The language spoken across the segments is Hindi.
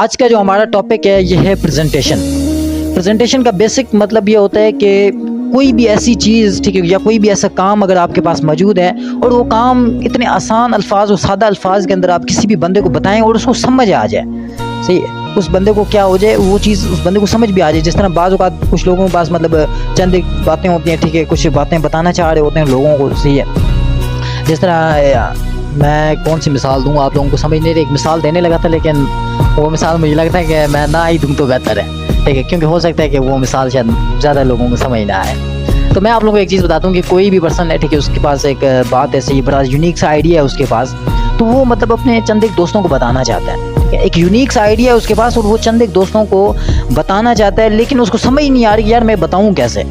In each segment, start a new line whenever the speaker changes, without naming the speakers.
आज का जो हमारा टॉपिक है ये है प्रेजेंटेशन। प्रेजेंटेशन का बेसिक मतलब ये होता है कि कोई भी ऐसी चीज़, ठीक है, या कोई भी ऐसा काम अगर आपके पास मौजूद है और वो काम इतने आसान अल्फाज और सादा अल्फाज के अंदर आप किसी भी बंदे को बताएं और उसको समझ आ जाए, सही है, उस बंदे को क्या हो जाए, वो चीज़ उस बंदे को समझ भी आ जाए। जिस तरह बाज़ औक़ात कुछ लोगों के पास मतलब चंद एक बातें होती हैं, ठीक है, कुछ बातें बताना चाह रहे होते हैं लोगों को, सही है। जिस तरह मैं कौन सी मिसाल दूँ, आप लोगों को समझ नहीं रही, एक मिसाल देने लगा था लेकिन वो मिसाल मुझे लगता है कि मैं ना ही दूँ तो बेहतर है, ठीक है, क्योंकि हो सकता है कि वो मिसाल शायद ज़्यादा लोगों को समझ ना आए। तो मैं आप लोगों को एक चीज़ बताता हूँ कि कोई भी पर्सन है, ठीक है, उसके पास एक बात ऐसी बड़ा यूनिक सा आइडिया है उसके पास, तो वो मतलब अपने चंद एक दोस्तों को बताना चाहता है, ठीक है, एक यूनिक सा आइडिया है उसके पास और वो चंद एक दोस्तों को बताना चाहता है, लेकिन उसको समझ नहीं आ रही यार मैं बताऊँ कैसे,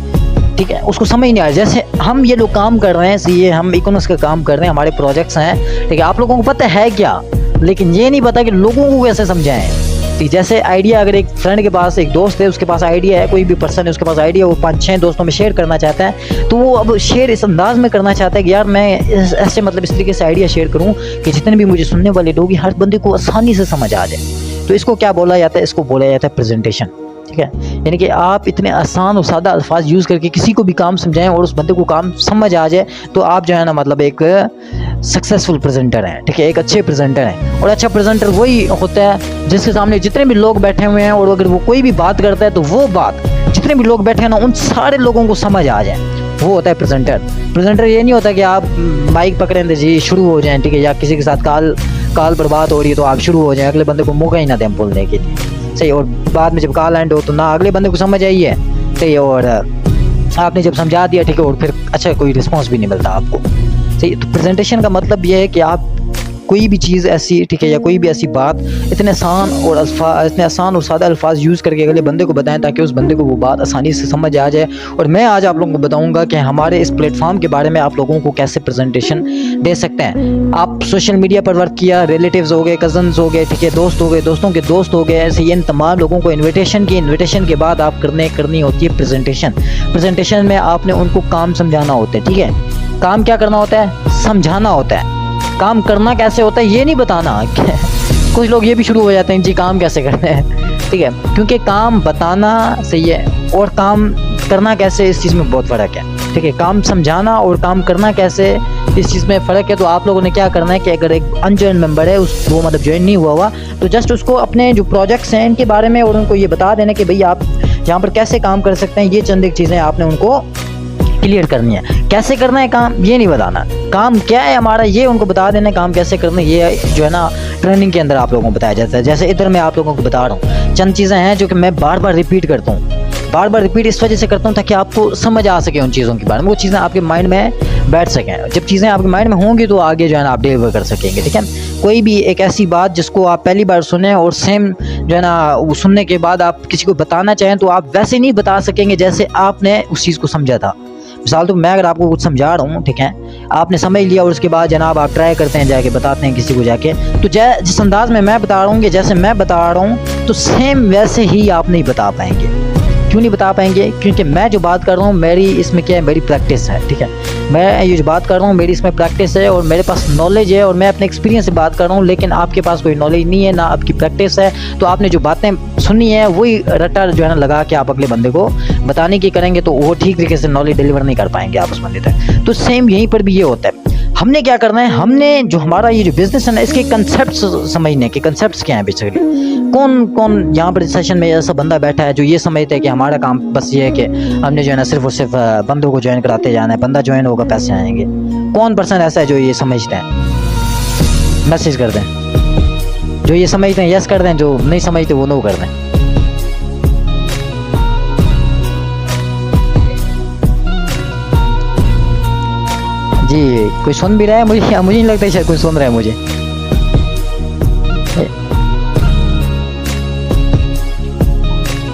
ठीक है, उसको समझ नहीं आ रहा। जैसे हम ये लोग काम कर रहे हैं, ये हम इकोनॉमिक्स का काम कर रहे हैं, हमारे प्रोजेक्ट्स हैं, ठीक है, आप लोगों को पता है क्या, लेकिन ये नहीं पता कि लोगों को कैसे समझाएं। ठीक, जैसे आइडिया अगर एक फ्रेंड के पास, एक दोस्त है उसके पास आइडिया है, कोई भी पर्सन है उसके पास आइडिया, वो 5-6 दोस्तों में शेयर करना चाहता है, तो वो अब शेयर इस अंदाज में करना चाहता है कि यार मैं ऐसे मतलब इस तरीके से आइडिया शेयर करूं कि जितने भी मुझे सुनने वाले लोग हर बंदे को आसानी से समझ आ जाए। तो इसको क्या बोला जाता है, इसको बोला जाता है प्रेजेंटेशन, ठीक है, यानी कि आप इतने आसान और सादा अल्फाज यूज़ करके किसी को भी काम समझाएं और उस बंदे को काम समझ आ जाए, तो आप जो है ना मतलब एक सक्सेसफुल प्रेजेंटर हैं, ठीक है, एक अच्छे प्रेजेंटर हैं। और अच्छा प्रेजेंटर वही होता है जिसके सामने जितने भी लोग बैठे हुए हैं और अगर वो कोई भी बात करता है तो वो बात जितने भी लोग बैठे हैं ना उन सारे लोगों को समझ आ जाए, वो होता है प्रेजेंटर। प्रेजेंटर ये नहीं होता कि आप माइक पकड़ें तो जी शुरू हो जाएं, ठीक है, या किसी के साथ काल पर बात हो रही है तो आप शुरू हो जाएं, अगले बंदे को मौका ही ना दें बोलने के लिए, सही, और बाद में जब कॉल एंड हो तो ना अगले बंदे को समझ आई है, सही, और आपने जब समझा दिया, ठीक है, और फिर अच्छा कोई रिस्पांस भी नहीं मिलता आपको, सही। तो प्रेजेंटेशन का मतलब ये है कि आप कोई भी चीज़ ऐसी, ठीक है, या कोई भी ऐसी बात इतने आसान और सादा अल्फाज यूज़ करके अगले बंदे को बताएं ताकि उस बंदे को वो बात आसानी से समझ आ जाए। और मैं आज आप लोगों को बताऊंगा कि हमारे इस प्लेटफॉर्म के बारे में आप लोगों को कैसे प्रेजेंटेशन दे सकते हैं। आप सोशल मीडिया पर वर्क किया, रिलेटिव्स हो गए, कज़न्स हो गए, ठीक है, दोस्त हो गए, दोस्तों के दोस्त हो गए, ऐसे इन तमाम लोगों को इन्विटेशन की, इन्विटेशन के बाद आप करनी होती है प्रेजेंटेशन। प्रेजेंटेशन में आपने उनको काम समझाना होता है, ठीक है, काम क्या करना होता है, समझाना होता है। काम करना कैसे होता है ये नहीं बताना कुछ लोग ये भी शुरू हो जाते हैं जी काम कैसे करते हैं, ठीक है, क्योंकि काम बताना सही है और काम करना कैसे इस चीज़ में बहुत फ़र्क है, ठीक है, काम समझाना और काम करना कैसे इस चीज़ में फ़र्क है। तो आप लोगों ने क्या करना है कि अगर एक अनजॉइन मेंबर है वो मतलब ज्वाइन नहीं हुआ तो जस्ट उसको अपने जो प्रोजेक्ट्स हैं इनके बारे में और उनको ये बता देना कि भाई आप यहाँ पर कैसे काम कर सकते हैं, ये चंद एक चीज़ें आपने उनको क्लियर करनी है। कैसे करना है काम ये नहीं बताना, काम क्या है हमारा ये उनको बता देना, काम कैसे करना ये जो है ना ट्रेनिंग के अंदर आप लोगों को बताया जाता है। जैसे इधर मैं आप लोगों को बता रहा हूँ चंद चीज़ें हैं जो कि मैं बार बार रिपीट करता हूँ, बार बार रिपीट इस वजह से करता हूँ ताकि आपको समझ आ सके उन चीज़ों के बारे में, वो चीज़ें आपके माइंड में बैठ सकें। जब चीज़ें आपके माइंड में होंगी तो आगे जो है ना आप डिलीवर कर सकेंगे, ठीक है। कोई भी एक ऐसी बात जिसको आप पहली बार सुने और सेम जो है ना वो सुनने के बाद आप किसी को बताना चाहें तो आप वैसे नहीं बता सकेंगे जैसे आपने उस चीज़ को समझा था। मिसाल तो मैं अगर आपको कुछ समझा रहा हूँ, ठीक है, आपने समझ लिया और उसके बाद जनाब आप ट्राई करते हैं, जाके बताते हैं किसी को जाके, तो जिस अंदाज में मैं बता रहा हूँ कि जैसे मैं बता रहा हूँ तो सेम वैसे ही आप नहीं बता पाएंगे। क्यों नहीं बता पाएंगे? क्योंकि मैं जो बात कर रहा हूँ मेरी इसमें क्या है, मेरी प्रैक्टिस है, ठीक है, मैं ये जो बात कर रहा हूँ मेरी इसमें प्रैक्टिस है और मेरे पास नॉलेज है और मैं अपने एक्सपीरियंस से बात कर रहा हूँ, लेकिन आपके पास कोई नॉलेज नहीं है ना आपकी प्रैक्टिस है, तो आपने जो बातें सुनी है वही रट्टा जो है ना लगा के आप अगले बंदे को बताने की करेंगे तो वो ठीक तरीके से नॉलेज डिलीवर नहीं कर पाएंगे आप उस बंदे तक। तो सेम यहीं पर भी ये होता है। हमने क्या करना है, हमने जो हमारा ये जो बिजनेस है ना इसके कंसेप्ट समझने के, कंसेप्ट्स क्या हैं बेसिकली, कौन कौन यहाँ पर सेशन में ऐसा बंदा बैठा है जो ये समझता है कि हमारा काम बस ये है कि हमने जो है ना सिर्फ और सिर्फ बंदों को ज्वाइन कराते जाना है, बंदा ज्वाइन होगा पैसे आएंगे। कौन पर्सन ऐसा है जो ये समझते हैं? मैसेज कर दें। जो ये समझते हैं यस कर दें, जो नहीं समझते वो नो कर दें। जी कोई सुन भी रहा है? मुझे नहीं लगता शायद कोई सुन रहा है मुझे।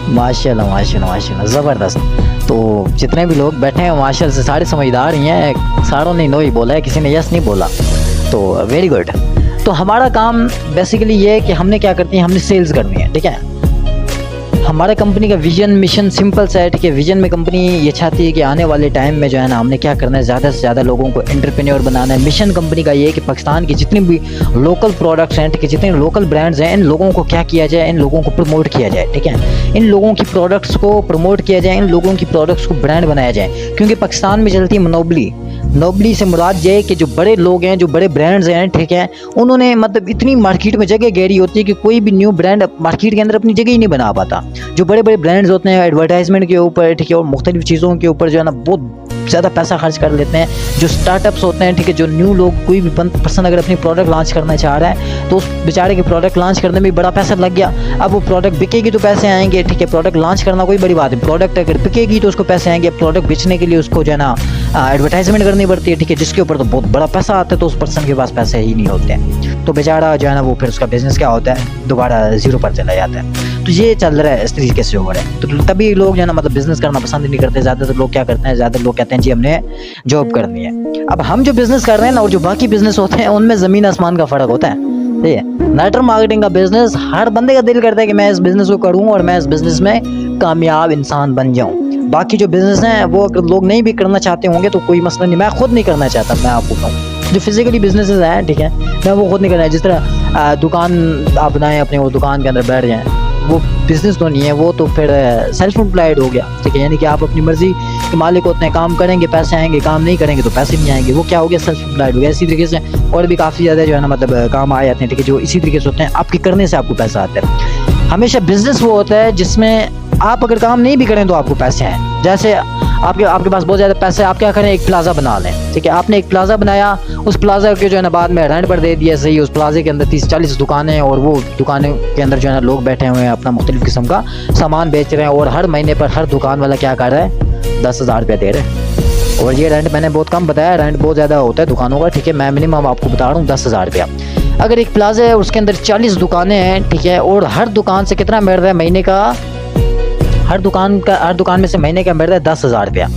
माशाल्लाह माशाल्लाह माशाल्लाह ज़बरदस्त। तो जितने भी लोग बैठे हैं माशाल्लाह से सारे समझदार ही हैं, सारों ने नो ही बोला है, किसी ने यस नहीं बोला, तो वेरी गुड। तो हमारा काम बेसिकली ये है कि हमने क्या करती है, हमने सेल्स करनी है, ठीक है, हमारा कंपनी का विजन मिशन सिंपल सा है, ठीक है। विजन में कंपनी ये चाहती है कि आने वाले टाइम में जो है ना हमने क्या करना है, ज़्यादा से ज़्यादा लोगों को एंटरप्रेन्योर बनाना है। मिशन कंपनी का ये है कि पाकिस्तान की जितनी भी लोकल प्रोडक्ट्स हैं, ठीक है, जितने लोकल ब्रांड्स हैं, इन लोगों को क्या किया जाए, इन लोगों को प्रमोट किया जाए, ठीक है। इन लोगों की प्रोडक्ट्स को प्रमोट किया जाए, इन लोगों की प्रोडक्ट्स को ब्रांड बनाया जाए, क्योंकि पाकिस्तान में चलती है मोनोपली। नोबली से मुराद ये है कि जो बड़े लोग हैं, जो बड़े ब्रांड्स हैं, ठीक है, उन्होंने मतलब इतनी मार्केट में जगह गहरी होती है कि कोई भी न्यू ब्रांड मार्केट के अंदर अपनी जगह ही नहीं बना पाता। जो बड़े बड़े ब्रांड्स होते हैं एडवर्टाइजमेंट के ऊपर, ठीक है, और मुख्तलिफ चीज़ों के ऊपर जो है ना बहुत ज़्यादा पैसा खर्च कर लेते हैं। जो स्टार्टअप्स होते हैं, ठीक है, जो न्यू लोग, कोई भी पर्सन अगर अपनी प्रोडक्ट लॉन्च करना चाह रहा है तो उस बेचारे के प्रोडक्ट लॉन्च करने में बड़ा पैसा लग गया। अब वो प्रोडक्ट बिकेगी तो पैसे आएंगे, ठीक है। प्रोडक्ट लॉन्च करना कोई बड़ी बात है, प्रोडक्ट अगर बिकेगी तो उसको पैसे आएंगे। प्रोडक्ट बेचने के लिए उसको जो है ना एडवर्टाइजमेंट करनी पड़ती है, ठीक है, जिसके ऊपर तो बहुत बड़ा पैसा आता है, तो उस पर्सन के पास पैसे ही नहीं होते हैं, तो बेचारा जो है ना वो फिर उसका बिजनेस क्या होता है, दोबारा जीरो पर चला जाता है। तो ये चल रहा है, इस तरीके से हो रहा है। तो तभी लोग जो है ना मतलब बिजनेस करना पसंद नहीं करते। ज़्यादातर लोग क्या करते हैं, ज़्यादातर लोग कहते हैं जी हमने जॉब करनी है। अब हम जो बिज़नेस कर रहे हैं ना और जो बाकी बिज़नेस होते हैं उनमें ज़मीन आसमान का फ़र्क होता है, ठीक है। नेटवर्क मार्केटिंग का बिज़नेस हर बंदे का दिल करता है कि मैं इस बिज़नेस को करूँ और मैं इस बिज़नेस में कामयाब इंसान बन जाऊँ। बाकी जो बिज़नेस हैं वो अगर लोग नहीं भी करना चाहते होंगे तो कोई मसला नहीं, मैं खुद नहीं करना चाहता। मैं आपको कहूँ जो फिजिकली बिजनेसेस हैं, ठीक है, मैं वो खुद नहीं करना है। जिस तरह दुकान आप बनाएं अपने, वो दुकान के अंदर बैठ जाएं, वो बिज़नेस तो नहीं है, वो तो फिर सेल्फ एम्प्लॉयड हो गया, ठीक है। यानी कि आप अपनी मर्ज़ी के मालिक होते हैं, काम करेंगे पैसे आएंगे, काम नहीं करेंगे तो पैसे नहीं आएंगे, वो क्या हो गया, सेल्फ एम्प्लॉयड हो गया। इसी तरीके से और भी काफ़ी ज़्यादा जो है ना मतलब काम आ जाते हैं, ठीक है, जो इसी तरीके से होते हैं, आपके करने से आपको पैसा आता है। हमेशा बिज़नेस वो होता है जिसमें आप अगर काम नहीं भी करें तो आपको पैसे आए। जैसे आपके पास बहुत ज़्यादा पैसे, आप क्या करें, एक प्लाजा बना लें, ठीक है। आपने एक प्लाजा बनाया, उस प्लाजा के जो है ना बाद में रेंट पर दे दिया, सही, उस प्लाजे के अंदर 30-40 दुकानें, और वो दुकानों के अंदर जो है ना लोग बैठे हुए हैं, अपना मुख्तलिफ किस्म का सामान बेच रहे हैं, और हर महीने पर हर दुकान वाला क्या कर रहा है, 10,000 रुपये दे रहे हैं। और ये रेंट मैंने बहुत कम बताया, रेंट बहुत ज़्यादा होता है दुकानों का, ठीक है। मैं मिनिमम आपको बता रहा हूँ 10,000 रुपया। अगर एक प्लाजा है उसके अंदर 40 दुकानें हैं, ठीक है, और हर दुकान से कितना मिल रहा है महीने का, हर दुकान में से महीने का मिल रहा है 10,000 रुपया।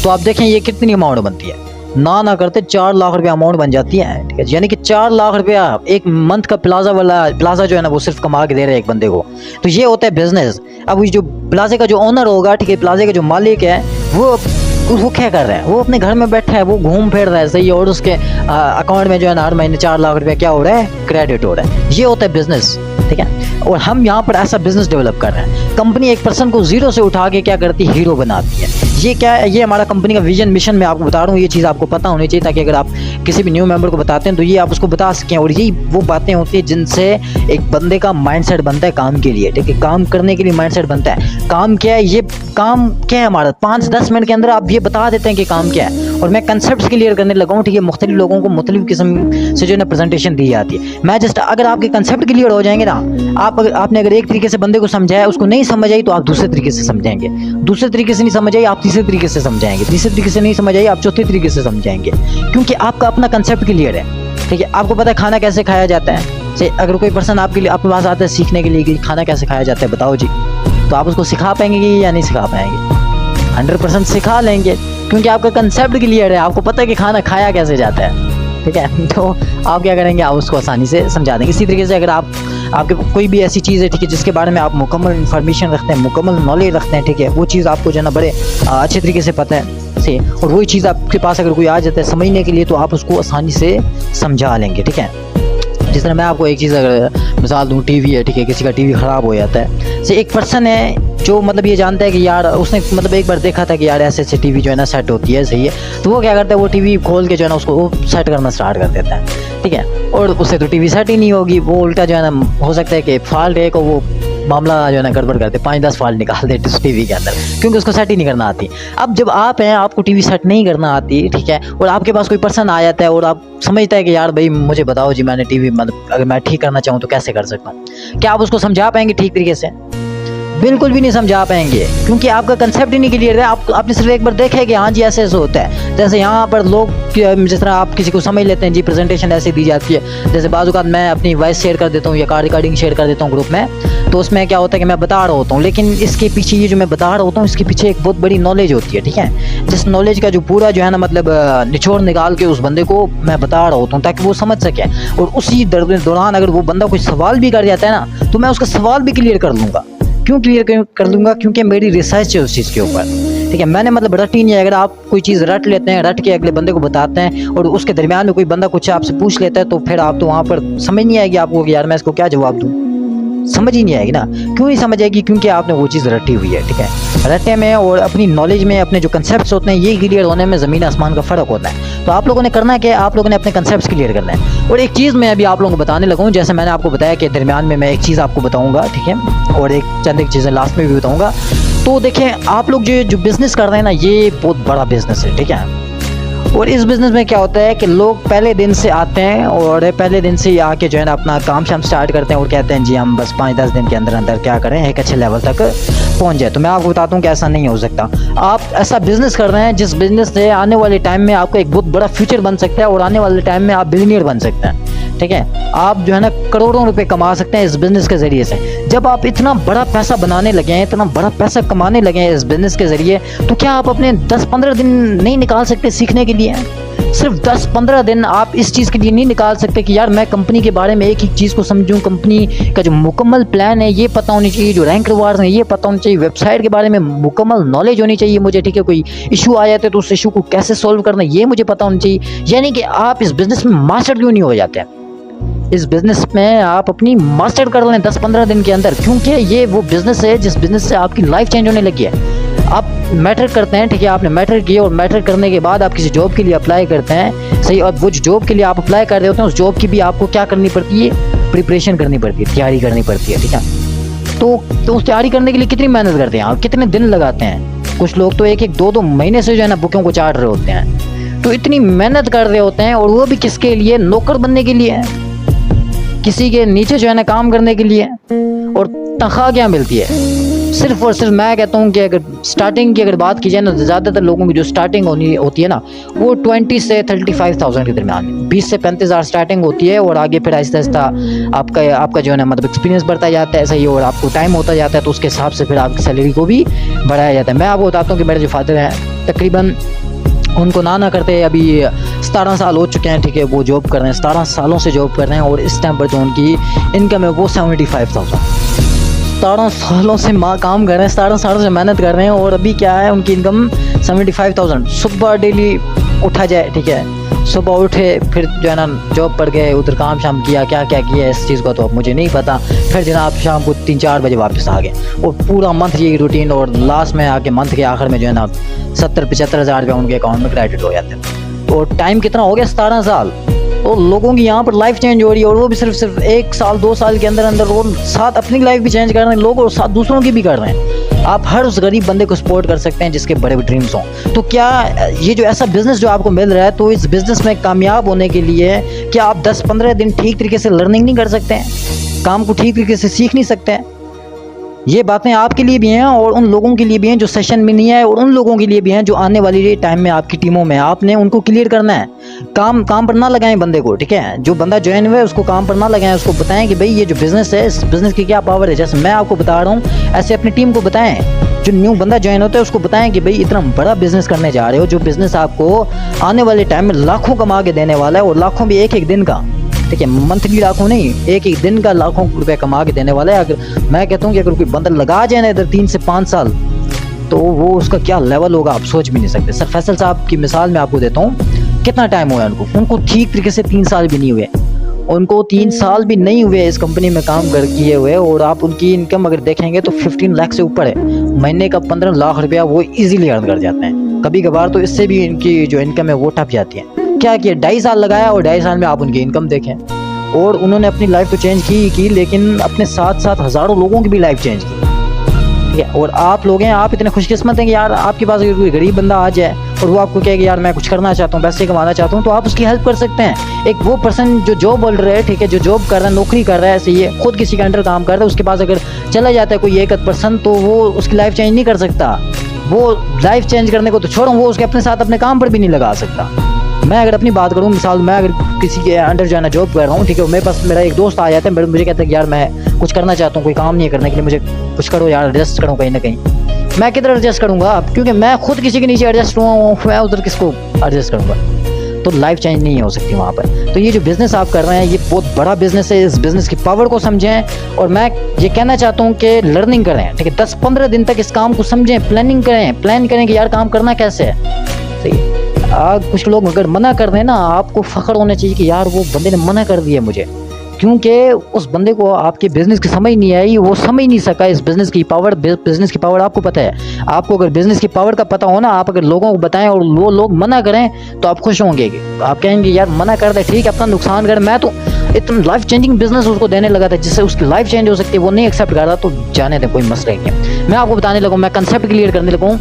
तो आप देखें ये कितनी अमाउंट बनती है, ना करते 4 लाख रुपया अमाउंट बन जाती है, ठीक है। यानी कि 4 लाख रुपया एक मंथ का प्लाजा जो है ना वो सिर्फ कमा के दे रहे हैं एक बंदे को। तो ये होता है बिजनेस। अब जो प्लाजे का जो ओनर होगा, ठीक है, प्लाजे का जो मालिक है, वो क्या कर रहा है, वो अपने घर में बैठा है, वो घूम फिर रहा है, सही, और उसके अकाउंट में जो है ना हर महीने 4 लाख रुपया क्या हो रहा है, क्रेडिट हो रहा है। ये होता है बिजनेस, ठीक है। और हम यहाँ पर ऐसा बिजनेस डेवलप कर रहे हैं। कंपनी एक पर्सन को जीरो से उठा के क्या करती है, हीरो बनाती है। ये क्या है, ये हमारा कंपनी का विजन मिशन में आपको बता रहा हूँ। ये चीज़ आपको पता होनी चाहिए ताकि अगर आप किसी भी न्यू मेंबर को बताते हैं तो ये आप उसको बता सकें। और यही वो बातें होती है जिनसे एक बंदे का माइंडसेट बनता है काम के लिए, ठीक है, काम करने के लिए माइंडसेट बनता है। काम क्या है, ये काम क्या है हमारा 5-10 मिनट के अंदर आप ये बता देते हैं कि काम क्या है। और मैं कंसेप्ट क्लियर करने लगा हूँ, ठीक है। मुख्तलिफ लोगों को मुख्तलिफ किस्म से जो है ना प्रेजेंटेशन दी जाती है। मैं जस्ट अगर आपके कंसेप्ट क्लियर हो जाएंगे ना, आपने अगर एक तरीके से बंदे को समझाया, उसको नहीं समझ आई तो आप दूसरे तरीके से समझाएंगे, दूसरे तरीके से नहीं समझ आई आप तीसरे तरीके से समझाएंगे, तीसरे तरीके से नहीं समझ आई आप चौथे तरीके से समझाएंगे, क्योंकि आपका अपना कंसेप्ट क्लियर है, ठीक है। आपको पता है खाना कैसे खाया जाता है। से अगर कोई पर्सन आपके पास आता है सीखने के लिए कि खाना कैसे खाया जाता है बताओ जी, तो आप उसको सिखा पाएंगे या नहीं सिखा पाएंगे? 100% सिखा लेंगे, क्योंकि आपका कंसेप्ट क्लियर है, आपको पता है कि खाना खाया कैसे जाता है, ठीक है। तो आप क्या करेंगे, आप उसको आसानी से समझा देंगे। इसी तरीके से अगर आपके कोई भी ऐसी चीज़ है, ठीक है, जिसके बारे में आप मुकम्मल इन्फॉर्मेशन रखते हैं, मुकम्मल नॉलेज रखते हैं, ठीक है, वो चीज़ आपको जो है ना बड़े अच्छे तरीके से पता है से, और वही चीज़ आपके पास अगर कोई आ जाता है समझने के लिए तो आप उसको आसानी से समझा लेंगे, ठीक है। जिस तरह मैं आपको एक चीज़ अगर मिसाल दूँ, टीवी है, ठीक है, किसी का टीवी ख़राब हो जाता है, से एक पर्सन है जो मतलब ये जानता है कि यार उसने मतलब एक बार देखा था कि यार ऐसे ऐसे टीवी जो है ना सेट होती है, सही है, तो वो क्या करता है, वो टीवी खोल के जो है ना उसको सेट करना स्टार्ट कर देता है, ठीक है। और उससे तो टीवी सेट ही नहीं होगी, वो उल्टा जो है ना हो सकता है कि फॉल्ट है को वो मामला जो है ना गड़बड़ करते, 5-10 फॉल्ट निकाल देते उस टीवी के अंदर, क्योंकि उसको सेट ही नहीं करना आती। अब जब आप हैं, आपको टीवी सेट नहीं करना आती, ठीक है, और आपके पास कोई पर्सन आ जाता है और आप समझता है कि यार भाई मुझे बताओ जी, मैंने टीवी मतलब अगर मैं ठीक करना चाहूँ तो कैसे कर सकता हूँ, क्या आप उसको समझा पाएंगे ठीक तरीके से? बिल्कुल भी नहीं समझा पाएंगे, क्योंकि आपका कंसेप्ट ही नहीं क्लियर है। आपने सिर्फ एक बार देखा है कि हाँ जी ऐसे ऐसे होता है। जैसे यहाँ पर लोग जिस तरह आप किसी को समझ लेते हैं जी, प्रेजेंटेशन ऐसे दी जाती है, जैसे बाज़ औक़ात मैं अपनी वॉइस शेयर कर देता हूँ या कार रिकॉर्डिंग शेयर कर देता हूँ ग्रुप में, तो उसमें क्या होता है कि मैं बता रहा होता हूँ, लेकिन इसके पीछे ये जो मैं बता रहा होता हूँ इसके पीछे एक बहुत बड़ी नॉलेज होती है, ठीक है। जिस नॉलेज का जो पूरा जो है ना मतलब निचोड़ निकाल के उस बंदे को मैं बता रहा होता हूँ ताकि वो समझ सके, और उसी दौरान अगर वो बंदा कोई सवाल भी कर जाता है ना तो मैं उसका सवाल भी क्लियर कर लूँगा, क्यों क्लियर कर दूंगा? क्योंकि मेरी रिसर्च है उस चीज़ के ऊपर, ठीक है। मैंने मतलब रटी नहीं है। अगर आप कोई चीज़ रट लेते हैं, रट के अगले बंदे को बताते हैं और उसके दरमियान में कोई बंदा कुछ आपसे पूछ लेता है, तो फिर आप तो वहाँ पर समझ नहीं आएगी आपको कि यार मैं इसको क्या जवाब दूँ, समझ ही नहीं आएगी ना। क्यों नहीं समझ आएगी? क्योंकि आपने वो चीज़ रटी हुई है, ठीक है। रटने में और अपनी नॉलेज में अपने जो कंसेप्ट्स होते हैं ये क्लियर होने में ज़मीन आसमान का फ़र्क होता है। तो आप लोगों ने करना क्या है, आप लोगों ने अपने कंसेप्ट्स क्लियर करना है। और एक चीज़ मैं अभी आप लोगों को बताने लगा हूँ, जैसे मैंने आपको बताया कि दरमियान में मैं एक चीज़ आपको बताऊँगा, ठीक है, और एक चीज़ें लास्ट में भी बताऊँगा। तो देखें, आप लोग जो बिज़नेस कर रहे हैं ना, ये बहुत बड़ा बिज़नेस है, ठीक है। और इस बिज़नेस में क्या होता है कि लोग पहले दिन से आते हैं और पहले दिन से ही आके जो है ना अपना काम शाम स्टार्ट करते हैं और कहते हैं जी हम बस 5-10 दिन के अंदर अंदर क्या करें, एक अच्छे लेवल तक पहुंच जाए। तो मैं आपको बताता हूँ कि ऐसा नहीं हो सकता। आप ऐसा बिज़नेस कर रहे हैं जिस बिज़नेस से आने वाले टाइम में आपको एक बहुत बड़ा फ्यूचर बन सकता है और आने वाले टाइम में आप बिलियनियर बन सकते हैं, ठीक है। आप जो है ना करोड़ों रुपए कमा सकते हैं इस बिज़नेस के ज़रिए से। जब आप इतना बड़ा पैसा बनाने लगे हैं, इतना बड़ा पैसा कमाने लगे हैं इस बिज़नेस के ज़रिए, तो क्या आप अपने 10-15 दिन नहीं निकाल सकते सीखने के लिए? सिर्फ 10-15 दिन आप इस चीज़ के लिए नहीं निकाल सकते कि यार मैं कंपनी के बारे में एक एक चीज़ को समझूं, कंपनी का जो मुकम्मल प्लान है ये पता होनी चाहिए, जो रैंक रिवार्ड्स हैं ये पता होनी चाहिए, वेबसाइट के बारे में मुकम्मल नॉलेज होनी चाहिए मुझे, ठीक है। कोई इशू आ जाता है तो उस इशू को कैसे सॉल्व करना है ये मुझे पता होना चाहिए। यानी कि आप इस बिज़नेस में मास्टर क्यों नहीं हो जाते हैं? इस बिज़नेस में आप अपनी मास्टर कर लें 10-15 दिन के अंदर, क्योंकि ये वो बिज़नेस है जिस बिज़नेस से आपकी लाइफ चेंज होने लगी है। आप मैटर करते हैं, ठीक है, आपने मैटर किया और मैटर करने के बाद आप किसी जॉब के लिए अप्लाई करते हैं, सही। और वो जॉब के लिए आप अप्लाई कर रहे होते हैं, उस जॉब की भी आपको क्या करनी पड़ती है, प्रिपरेशन करनी पड़ती है, तैयारी करनी पड़ती है, ठीक है। तो उस तैयारी करने के लिए कितनी मेहनत करते हैं आप, कितने दिन लगाते हैं? कुछ लोग तो 1-2 महीने से जो है ना बुकों को चाट रहे होते हैं। तो इतनी मेहनत कर रहे होते हैं और वो भी किसके लिए? नौकर बनने के लिए, किसी के नीचे जो है ना काम करने के लिए। और तनख्वाह क्या मिलती है? सिर्फ और सिर्फ मैं कहता हूँ कि अगर स्टार्टिंग की अगर बात की जाए ना, तो ज़्यादातर लोगों की जो स्टार्टिंग होती है ना वो 20 से 35,000 के दरमियान, 20 से 35,000 स्टार्टिंग होती है। और आगे फिर आहिस्ता आहिस्ता आपका जो है ना मतलब एक्सपीरियंस बढ़ता जाता है, सही, और आपको टाइम होता जाता है तो उसके हिसाब से फिर आपकी सैलरी को भी बढ़ाया जाता है। मैं आपको बताता हूँ कि मेरे जो फादर हैं तकरीबन उनको ना करते अभी 17 साल हो चुके हैं, ठीक है, वो जॉब कर रहे हैं, 17 सालों से जॉब कर रहे हैं। और इस टाइम पर जो उनकी इनकम है वो 75,000, 17 सालों से काम कर रहे हैं, 17 सालों से मेहनत कर रहे हैं और अभी क्या है उनकी इनकम 75,000। सुबह डेली उठा जाए, ठीक है, सुबह उठे फिर जो है ना जॉब पर गए, उधर काम शाम किया, क्या क्या किया इस चीज़ का तो अब मुझे नहीं पता। फिर जनाब शाम को 3-4 बजे वापस आ गए और पूरा मंथ यही रूटीन। और लास्ट में आके मंथ के आखिर में जो है ना 70-75 हज़ार रुपये उनके अकाउंट में क्रेडिट हो जाते हैं। तो टाइम कितना हो गया? 17 साल। तो लोगों की यहाँ पर लाइफ चेंज हो रही है और वो भी सिर्फ 1 साल 2 साल के अंदर अंदर वो साथ अपनी लाइफ भी चेंज कर रहे हैं लोग और साथ दूसरों की भी कर रहे हैं। आप हर उस गरीब बंदे को सपोर्ट कर सकते हैं जिसके बड़े ड्रीम्स हों। तो क्या ये जो ऐसा बिज़नेस जो आपको मिल रहा है, तो इस बिज़नेस में कामयाब होने के लिए क्या आप 10-15 दिन ठीक तरीके से लर्निंग नहीं कर सकते हैं, काम को ठीक तरीके से सीख नहीं सकते हैं? ये बातें आपके लिए भी हैं और उन लोगों के लिए भी हैं जो सेशन में नहीं आए और उन लोगों के लिए भी हैं जो आने वाली टाइम में आपकी टीमों में आपने उनको क्लियर करना है। काम पर ना लगाएं बंदे को, ठीक है। जो बंदा ज्वाइन हुआ है उसको काम पर ना लगाएं, उसको बताएं कि भाई ये जो बिज़नेस है इस बिज़नेस की क्या पावर है। जैसे मैं आपको बता रहा हूँ ऐसे अपनी टीम को बताएं। जो न्यू बंदा ज्वाइन होता है उसको बताएं कि भाई इतना बड़ा बिज़नेस करने जा रहे हो, जो बिज़नेस आपको आने वाले टाइम में लाखों कमा के देने वाला है और लाखों भी एक दिन का, ठीक है, मंथली लाखों नहीं, एक दिन का लाखों रुपए कमा के देने वाला है। अगर मैं कहता हूँ कि अगर कोई बंदा लगा जाए ना इधर 3 से 5 साल तो वो उसका क्या लेवल होगा आप सोच भी नहीं सकते। सर फैसल साहब की मिसाल मैं आपको देता हूँ, कितना टाइम हुआ उनको ठीक तरीके से 3 साल भी नहीं हुए, उनको 3 साल भी नहीं हुए इस कंपनी में काम किए हुए और आप उनकी इनकम अगर देखेंगे तो 15 लाख से ऊपर है। महीने का 15 लाख रुपया वो इजीली अर्न कर जाते हैं। कभी कभार तो इससे भी इनकी जो इनकम है वो टप जाती है। क्या किया, 2.5 साल लगाया और 2.5 साल में आप उनकी इनकम देखें। और उन्होंने अपनी लाइफ तो चेंज की लेकिन अपने साथ साथ हज़ारों लोगों की भी लाइफ चेंज की, ठीक है। और आप लोग हैं, आप इतने खुशकिस्मत हैं कि यार आपके पास अगर कोई गरीब बंदा आ जाए और वो आपको कहे कि यार मैं कुछ करना चाहता हूँ, पैसे कमाना चाहता हूँ, तो आप उसकी हेल्प कर सकते हैं। एक वो पर्सन जो जॉब बोल रहे हैं, ठीक है, जो जॉब कर रहा है, नौकरी कर रहा है, ऐसे ये खुद किसी के अंडर काम कर रहा है, उसके पास अगर चला जाता है कोई एक पर्सन तो वो उसकी लाइफ चेंज नहीं कर सकता। वो लाइफ चेंज करने को तो छोड़ो, वो उसके अपने साथ अपने काम पर भी नहीं लगा सकता। मैं अगर अपनी बात करूँ, मिसाल मैं अगर किसी के अंडर जो है ना जॉब कर रहा हूँ, ठीक है, मेरे पास मेरा एक दोस्त आ जाता है, मुझे कहता है कि यार मैं कुछ करना चाहता हूँ, कोई काम नहीं करने के लिए, मुझे कुछ करो यार, एडजस्ट करो कहीं ना कहीं। मैं किधर एडजस्ट करूँगा, क्योंकि मैं खुद किसी के नीचे एडजस्ट हुआ हूँ, मैं उधर किसको एडजस्ट करूँगा। तो लाइफ चेंज नहीं हो सकती वहाँ पर। तो ये जो बिज़नेस आप कर रहे हैं ये बहुत बड़ा बिज़नेस है, इस बिज़नेस की पावर को समझें। और मैं ये कहना चाहता हूँ कि लर्निंग करें, ठीक है, 10-15 दिन तक इस काम को समझें, प्लानिंग करें, प्लान करें कि यार काम करना कैसे है। सही है, कुछ लोग अगर मना कर रहे हैं ना, आपको फ़ख्र होना चाहिए कि यार वो बंदे ने मना कर दिया मुझे, क्योंकि उस बंदे को आपके बिज़नेस की समझ नहीं आई, वो समझ नहीं सका इस बिज़नेस की पावर। बिज़नेस की पावर आपको पता है। आपको अगर बिज़नेस की पावर का पता हो ना, आप अगर लोगों को बताएं और वो लोग मना करें तो आप खुश होंगे। आप कहेंगे यार मना कर दे, ठीक है, अपना नुकसान कर। मैं तो इतना लाइफ चेंजिंग बिज़नेस उसको देने लगा था जिससे उसकी लाइफ चेंज हो सकती है, वो नहीं एक्सेप्ट कर रहा, तो जाने दें, कोई मसला ही नहीं है। मैं आपको बताने लगा, मैं कंसेप्ट क्लियर करने लगा हूँ।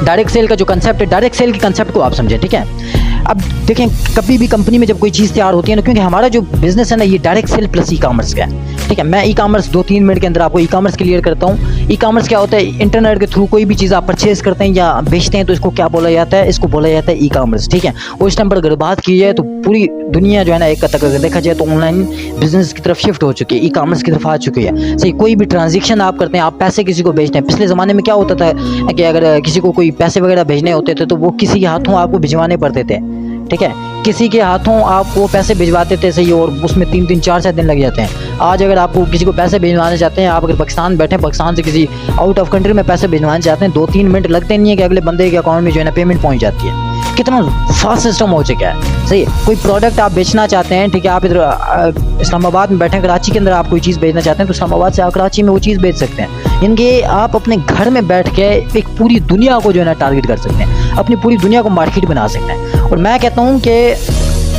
डायरेक्ट सेल का जो कंसेप्ट है, डायरेक्ट सेल के कंसेप्ट को आप समझें, ठीक है। अब देखें, कभी भी कंपनी में जब कोई चीज़ तैयार होती है ना, क्योंकि हमारा जो बिज़नेस है ना ये direct sale plus e commerce का है, ठीक है। मैं ई कॉमर्स 2-3 मिनट के अंदर आपको ई कॉमर्स क्लियर करता हूँ। ई कॉमर्स क्या होता है? इंटरनेट के थ्रू कोई भी चीज़ आप परचेज करते हैं या बेचते हैं तो इसको क्या बोला जाता है? इसको बोला जाता है ई कॉमर्स, ठीक है। और इस टाइम पर अगर बात की जाए तो पूरी दुनिया जो है ना, एक तक अगर देखा जाए तो ऑनलाइन बिजनेस की तरफ शिफ्ट हो चुकी है, ई कॉमर्स की तरफ आ चुकी है। सही, कोई भी ट्रांजेक्शन आप करते हैं, आप पैसे किसी को भेजते हैं। पिछले ज़माने में क्या होता था कि अगर किसी को कोई पैसे वगैरह भेजने होते थे तो वो किसी के हाथों आपको भिजवाने पड़ते थे, ठीक है, किसी के हाथों आप वो पैसे भिजवाते थे, सही, और उसमें 3-3, 4-4 दिन लग जाते हैं। आज अगर आपको किसी को पैसे भिजवाने चाहते हैं, आप अगर पाकिस्तान बैठे, पाकिस्तान से किसी आउट ऑफ कंट्री में पैसे भिजवाने चाहते हैं, 2-3 मिनट लगते नहीं है कि अगले बंदे के अकाउंट में जो है ना पेमेंट पहुंच जाती है। कितना फास्ट सिस्टम हो चुका है। सही, कोई प्रोडक्ट आप बेचना चाहते हैं, ठीक है, आप इधर इस्लामाबाद में बैठे, कराची के अंदर आप कोई चीज़ बेचना चाहते हैं तो इस्लामाबाद से आप कराची में वो चीज़ बेच सकते हैं। इनके आप अपने घर में बैठ के एक पूरी दुनिया को जो है ना टारगेट कर सकते हैं, अपनी पूरी दुनिया को मार्केट बना सकते हैं। और मैं कहता हूँ कि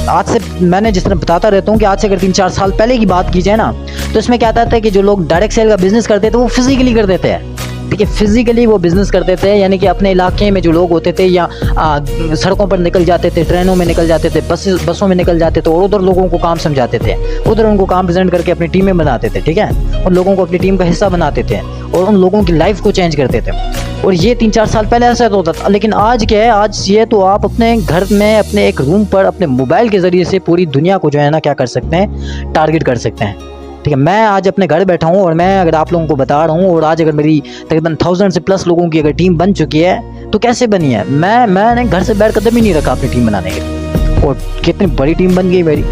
आज से, मैंने जिस तरह बताता रहता हूँ कि आज से अगर 3-4 साल पहले की बात की जाए ना, तो इसमें क्या आता था कि जो लोग डायरेक्ट सेल का बिजनेस करते थे वो फिजिकली कर देते हैं, ठीक है, फिजिकली वो बिजनेस करते थे, यानी कि अपने इलाके में जो लोग होते थे या सड़कों पर निकल जाते थे, ट्रेनों में निकल जाते थे, बसों में निकल जाते थे और उधर लोगों को काम समझाते थे, उधर उनको काम प्रेजेंट करके अपनी टीमें बनाते थे, ठीक है, और लोगों को अपनी टीम का हिस्सा बनाते थे और उन लोगों की लाइफ को चेंज करते थे। और ये 3-4 साल पहले ऐसा होता था। लेकिन आज क्या है? आज ये तो आप अपने घर में, अपने एक रूम पर, अपने मोबाइल के ज़रिए से पूरी दुनिया को जो है ना क्या कर सकते हैं? टारगेट कर सकते हैं, ठीक है। मैं आज अपने घर बैठा हूँ और मैं अगर आप लोगों को बता रहा हूँ, और आज अगर मेरी तकरीबन 1000 से प्लस लोगों की अगर टीम बन चुकी है तो कैसे बनी है? मैंने घर से बैठ कदम ही नहीं रखा अपनी टीम बनाने के, और कितनी बड़ी टीम बन गई मेरी।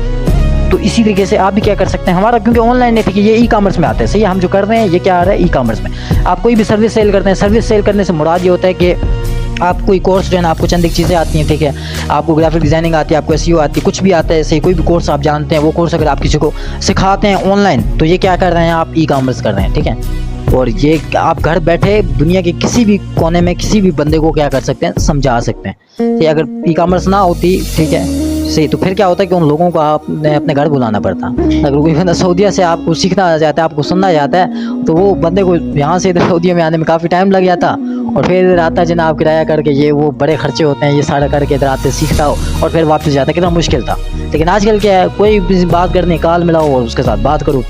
तो इसी तरीके से आप भी क्या कर सकते हैं? हमारा क्योंकि ऑनलाइन है, ठीक है, ये ई कॉमर्स में आता है। सही है, हम जो कर रहे हैं ये क्या आ रहा है? ई कॉमर्स में। आप कोई भी सर्विस सेल करते हैं, सर्विस सेल करने से मुराद ये होता है कि आप कोई कोर्स जो है ना, आपको चंद एक चीज़ें आती हैं, ठीक है, आपको ग्राफिक डिज़ाइनिंग आती है, आपको एसईओ आती है, कुछ भी आता है, सही, कोई भी कोर्स आप जानते हैं, वो कोर्स अगर आप किसी को सिखाते हैं ऑनलाइन तो ये क्या कर रहे हैं? आप ई कॉमर्स कर रहे हैं, ठीक है। और ये आप घर बैठे दुनिया के किसी भी कोने में किसी भी बंदे को क्या कर सकते हैं? समझा सकते हैं। ये अगर ई कॉमर्स ना होती, ठीक है, सही, तो फिर क्या होता है कि उन लोगों को आपने अपने घर बुलाना पड़ता। अगर कोई बंदा सऊदीया से आपको सीखना आ जाता है, आपको सुनना जाता है, तो वो बंदे को यहाँ से इधर सऊदीया में आने में काफ़ी टाइम लग जाता, और फिर इधर आता जनाब किराया करके, ये वो बड़े खर्चे होते हैं, ये सारा करके इधर आते सीखता हो और फिर वापस जाता, कितना मुश्किल था। लेकिन आजकल क्या है? कोई भी बात करनी, कॉल मिलाओ और उसके साथ बात करो,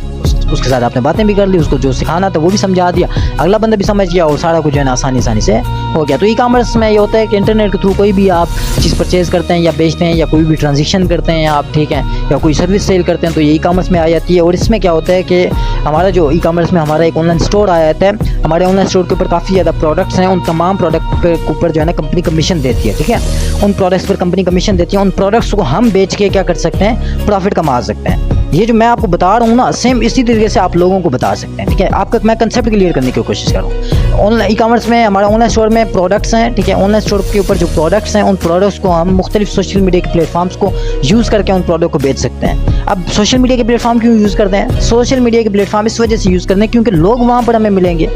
उसके साथ आपने बातें भी कर ली, उसको जो सिखाना था वो भी समझा दिया, अगला बंदा भी समझ गया और सारा कुछ जो है ना आसानी से हो गया। तो ई कॉमर्स में ये होता है कि इंटरनेट के थ्रू कोई भी आप चीज़ परचेज़ करते हैं या बेचते हैं या कोई भी ट्रांजेक्शन करते हैं आप, ठीक है, या कोई सर्विस सेल करते हैं तो ये ई कॉमर्स में आ जाती है। और इसमें क्या होता है कि हमारा जो ई कॉमर्स में हमारा एक ऑनलाइन स्टोर आ जाता है। हमारे ऑनलाइन स्टोर के ऊपर काफ़ी ज़्यादा प्रोडक्ट्स हैं, उन तमाम प्रोडक्ट के ऊपर जो है ना कंपनी कमीशन देती है, ठीक है, उन प्रोडक्ट्स पर कंपनी कमीशन देती है। उन प्रोडक्ट्स को हम बेच के क्या कर सकते हैं? प्रॉफिट कमा सकते हैं। ये जो मैं आपको बता रहा हूँ ना, सेम इसी तरीके से आप लोगों को बता सकते हैं, ठीक है। आपका मैं कंसेप्ट क्लियर करने की कोशिश कर रहा हूँ। ऑनलाइन ई कॉमर्स में हमारा ऑनलाइन स्टोर में प्रोडक्ट्स हैं, ठीक है, ऑनलाइन स्टोर के ऊपर जो प्रोडक्ट्स हैं उन प्रोडक्ट्स को हम मुख्तलिफ सोशल मीडिया के प्लेटफॉर्म्स को यूज़ करके उन प्रोडक्ट को बेच सकते हैं। अब सोशल मीडिया के प्लेटफॉर्म क्यों यूज़ करते हैं? सोशल मीडिया के प्लेटफॉर्म इस वजह से यूज़ करते हैं क्योंकि लोग वहाँ पर हमें मिलेंगे,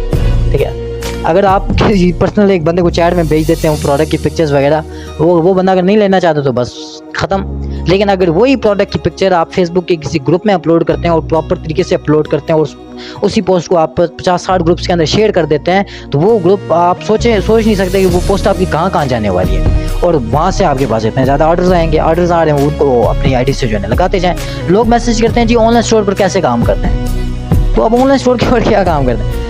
ठीक है। अगर आप पर्सनल एक बंदे को चैट में भेज देते हैं वो प्रोडक्ट की पिक्चर्स वगैरह, वो बंदा अगर नहीं लेना चाहता तो बस ख़त्म। लेकिन अगर वही प्रोडक्ट की पिक्चर आप फेसबुक के किसी ग्रुप में अपलोड करते हैं और प्रॉपर तरीके से अपलोड करते हैं और उसी पोस्ट को आप 50-60 ग्रुप्स के अंदर शेयर कर देते हैं, तो वो ग्रुप आप सोच नहीं सकते कि वो पोस्ट आपकी कहाँ जाने वाली है, और वहाँ से आपके पास इतने ज़्यादा ऑर्डर्स आएंगे, ऑर्डर्स आ रहे हैं, उनको अपनी आईडी से जो है लगाते जाएँ। लोग मैसेज करते हैं जी ऑनलाइन स्टोर पर कैसे काम करते हैं, तो अब ऑनलाइन स्टोर के ऊपर क्या काम करते हैं?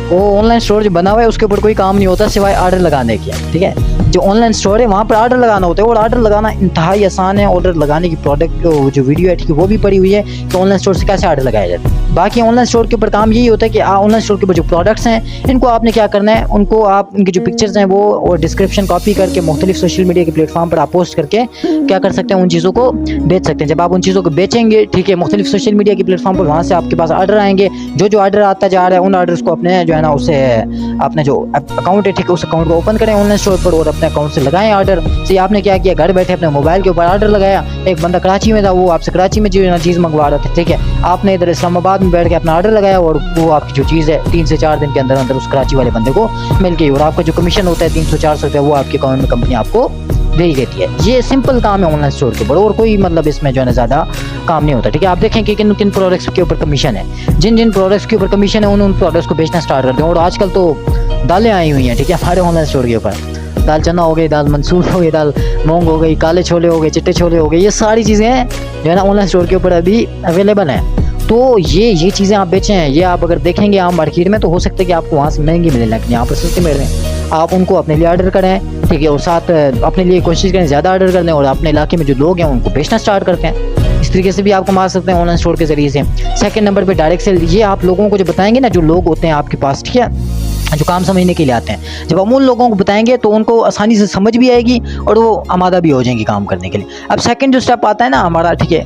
वो ऑनलाइन स्टोर जो बना हुआ है उसके ऊपर कोई काम नहीं होता सिवाय ऑर्डर लगाने की, ठीक है। जो ऑनलाइन स्टोर है वहाँ पर ऑर्डर लगाना होता है, और ऑर्डर लगाना इंतहाई आसान है। ऑर्डर लगाने की प्रोडक्ट जो वीडियो है ठीक है वो भी पड़ी हुई है कि ऑनलाइन स्टोर से कैसे ऑर्डर लगाया जाता है। बाकी ऑनलाइन स्टोर के ऊपर काम यही होता है कि ऑनलाइन स्टोर के ऊपर जो प्रोडक्ट्स हैं इनको आपने क्या करना है, उनको आप उनकी जो पिक्चर्स हैं वो और डिस्क्रिप्शन कॉपी करके मुख्तलिफ सोशल मीडिया के प्लेटफॉर्म पर आप पोस्ट करके क्या कर सकते हैं, उन चीज़ों को बेच सकते हैं। जब आप उन चीज़ों को बेचेंगे ठीक है मुख्तलिफ सोशल मीडिया के प्लेटफॉर्म पर, वहाँ से आपके पास ऑर्डर आएंगे। जो ऑर्डर आता जा रहा है उन ऑर्डर्स को अपने जो है ना उसे अपने जो अकाउंट है ठीक है उस अकाउंट को ओपन करें ऑनलाइन स्टोर पर और अपने अकाउंट से लगाएं ऑर्डर। से आपने क्या किया, घर बैठे अपने मोबाइल के ऊपर ऑर्डर लगाया। एक बंदा कराची में था, वो आपसे कराची में जो है ना चीज़ मंगवा रहा था ठीक है, आपने इधर इस्लामाबाद में बैठ के अपना ऑर्डर लगाया और वो आपकी जो चीज़ है 3 से 4 दिन के अंदर अंदर उस कराची वाले बंदे को मिल गई, और आपका जो कमीशन होता है 300-400 रुपये वो आपके अकाउंट में कंपनी आपको दे ही देती है। ये सिंपल काम है ऑनलाइन स्टोर के ऊपर, और कोई मतलब इसमें जो है ना ज़्यादा काम नहीं होता ठीक है। आप देखें कि किन किन प्रोडक्ट्स के ऊपर कमीशन है, जिन जिन प्रोडक्ट्स के ऊपर कमीशन है उन प्रोडक्ट्स को बेचना स्टार्ट कर दें। और आजकल तो दालें आई हुई हैं ठीक है हमारे ऑनलाइन स्टोर के ऊपर, दाल चना हो गई, दाल मंसूर हो गई, दाल मूंग हो गई, काले छोले हो गए, चिट्टे छोले हो गए, ये सारी चीज़ें जो है ना ऑनलाइन स्टोर के ऊपर अभी अवेलेबल हैं। तो ये चीज़ें आप बेचें हैं, ये आप अगर देखेंगे आम मार्केट में तो हो सकता है कि आपको वहाँ से महंगी मिले, लेकिन यहाँ पर सस्ती मिल रहे हैं। आप उनको अपने लिए ऑर्डर करें ठीक है, और साथ अपने लिए कोशिश करें ज़्यादा ऑर्डर करने, और अपने इलाके में जो लोग हैं उनको बेचना स्टार्ट करते हैं। इस तरीके से भी आप कमा सकते हैं ऑनलाइन स्टोर के ज़रिए से। सेकंड नंबर पे डायरेक्ट सेल, ये आप लोगों को जो बताएंगे ना, जो लोग होते हैं आपके पास ठीक है जो काम समझने के लिए आते हैं, जब हम उन लोगों को बताएंगे तो उनको आसानी से समझ भी आएगी और वो आमादा भी हो जाएंगे काम करने के लिए। अब सेकंड जो स्टेप आता है ना हमारा ठीक है